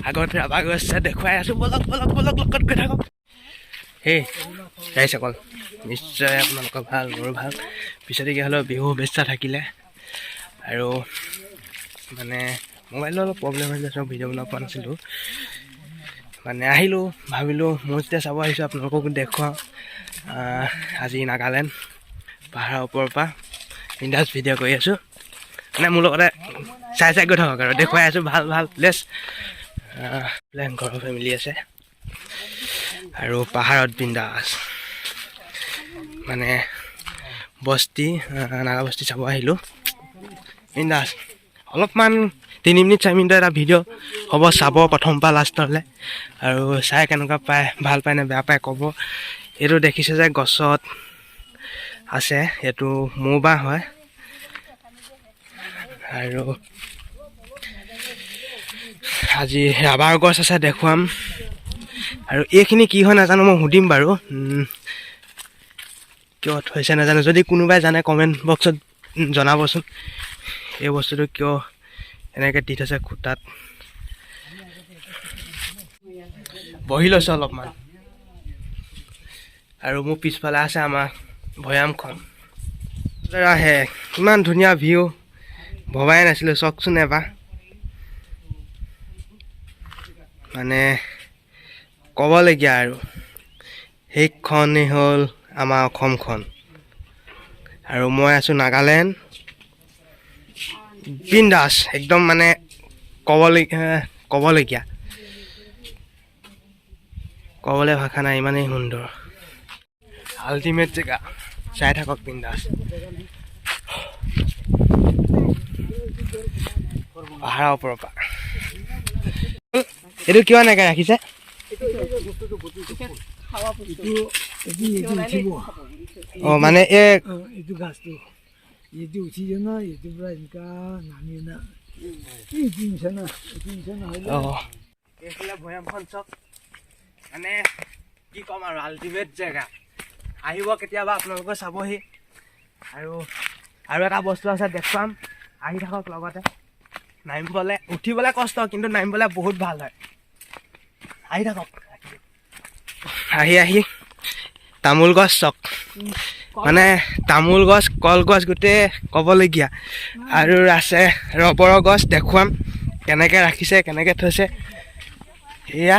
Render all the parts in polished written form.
আগত ৰাবাৰ গছ আছে দেখুৱাই আছোঁ বলক বলক বলক লগত গৈ থাকক সেই ৰাইজ অকল নিশ্চয় আপোনালোকৰ ভাল মোৰো ভাল পিছতকৈ হ'লেও বিহু শুভেচ্ছা থাকিলে আৰু মানে মোবাইলৰ অলপ প্ৰব্লেম হৈছিলে চব ভিডিঅ' বনাব পৰা নাছিলোঁ মানে আহিলোঁ ভাবিলোঁ মই যেতিয়া চাব আহিছোঁ আপোনালোককো দেখুৱাওঁ আজি নাগালেণ্ড পাহাৰৰ ওপৰৰ পৰা বিন্দাছ ভিডিঅ' কৰি আছোঁ মানে মোৰ লগতে চাই গৈ থাকক আৰু দেখুৱাই আছোঁ ভাল ভাল প্লেচ প্লেন ঘৰৰ ফেমিলি আছে আৰু পাহাৰত বিন্দাছ মানে বস্তি নাগা বস্তি চাব আহিলোঁ বিন্দাছ অলপমান 3 মিনিট 4 মিনিটৰ এটা ভিডিঅ' হ'ব চাব প্ৰথম পৰা লাষ্টলৈ আৰু চাই কেনেকুৱা পায় ভাল পায় নে বেয়া পায় ক'ব এইটো দেখিছে যে গছত আছে এইটো মৌবাহ হয় আৰু আজি ৰাবাৰ গছ আছে দেখুৱাম আৰু এইখিনি কি হয় নাজানো মই সুধিম বাৰু কিয় থৈছে নাজানো যদি কোনোবাই জানে কমেণ্ট বক্সত জনাবচোন এই বস্তুটো কিয় এনেকৈ দি থৈছে খুটাত বহি লৈছোঁ অলপমান আৰু মোৰ পিছফালে আছে আমাৰ ভৈয়ামখন আহে ইমান ধুনীয়া ভিউ ভবাই নাছিলোঁ চাওকচোন এবাৰ মানে ক'বলগীয়া আৰু সেইখনেই হ'ল আমাৰ অসমখন আৰু মই আছোঁ নাগালেণ্ড বিন্দাছ একদম মানে ক'বলগীয়া ক'বলৈ ভাষা নাই ইমানেই সুন্দৰ আল্টিমেট জেগা চাই থাকক বিন্দাছ পাহাৰৰ ওপৰৰ পৰা এইটো কিয় এনেকৈ ৰাখিছে অঁ মানে এইটো গাছটো এইটো উঠিছে ন এইটো পৰা এনেকুৱা নামি না অঁ এইফালে ভৈয়ামখন চব মানে কি ক'ম আৰু আল্টিমেট জেগা আহিব কেতিয়াবা আপোনালোকে চাবহি আৰু এটা বস্তু আছে দেখুৱাম আহি থাকক লগতে নামিবলৈ উঠিবলৈ কষ্ট কিন্তু নামিবলৈ বহুত ভাল হয় আহি থাকক আহি তামোল গছ চক মানে তামোল গছ কলগছ গোটেই ক'বলগীয়া আৰু আছে ৰবৰৰ গছ দেখুৱাম কেনেকৈ ৰাখিছে কেনেকৈ থৈছে এয়া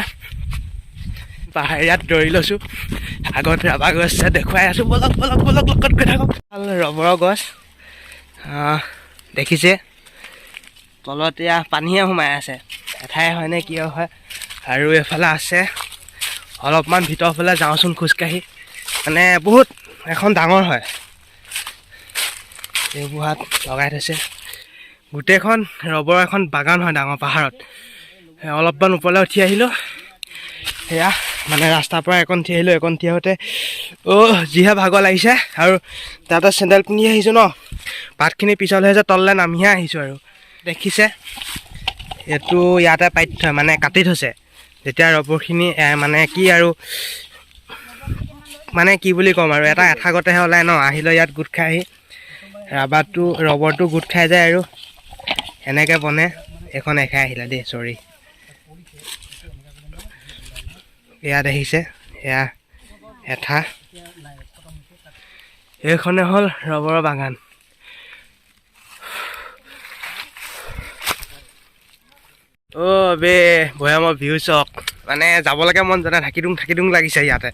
পাহাৰীয়াত দৌৰি লৈছোঁ আগত ৰাবাৰ গছ আছে দেখুৱাই আছোঁ বলক বলক বলক লগত গৈ থাকক ৰবৰৰ গছ দেখিছে তলত এয়া পানীহে সোমাই আছে এঠাই হয়নে কিয় হয় আৰু এফালে আছে অলপমান ভিতৰৰ ফালে যাওঁচোন খোজকাঢ়ি মানে বহুত এখন ডাঙৰ হয় এইবোৰ হাত লগাই থৈছে গোটেইখন ৰবৰ এখন বাগান হয় ডাঙৰ পাহাৰত অলপমান ওপৰলৈ উঠি আহিলোঁ সেয়া মানে ৰাস্তাৰ পৰা এখন থিয় আহিলোঁ এখন থিয় হওঁতে যিহে ভাগৰ লাগিছে আৰু তাতে চেণ্ডেল পিন্ধি আহিছোঁ ন পাতখিনি পিছলৈ যে তললৈ নামিহে আহিছোঁ আৰু দেখিছে এইটো ইয়াতে পাতি থয় মানে কাটি থৈছে যেতিয়া ৰবৰখিনি মানে কি আৰু মানে কি বুলি ক'ম আৰু এটা এঠাগতেহে ওলায় ন আহিলে ইয়াত গোট খাই আহি ৰবৰটো গোট খাই যায় আৰু এনেকৈ বনে এখন এখাই আহিলে দেই চৰি এয়া দেখিছে এয়া এঠা এইখনে হ'ল ৰবৰৰ বাগান বে ভৈয়ামৰ ভিউ চক মানে যাবলৈকে মন যোৱা নাই থাকি দিওঁ লাগিছে ইয়াতে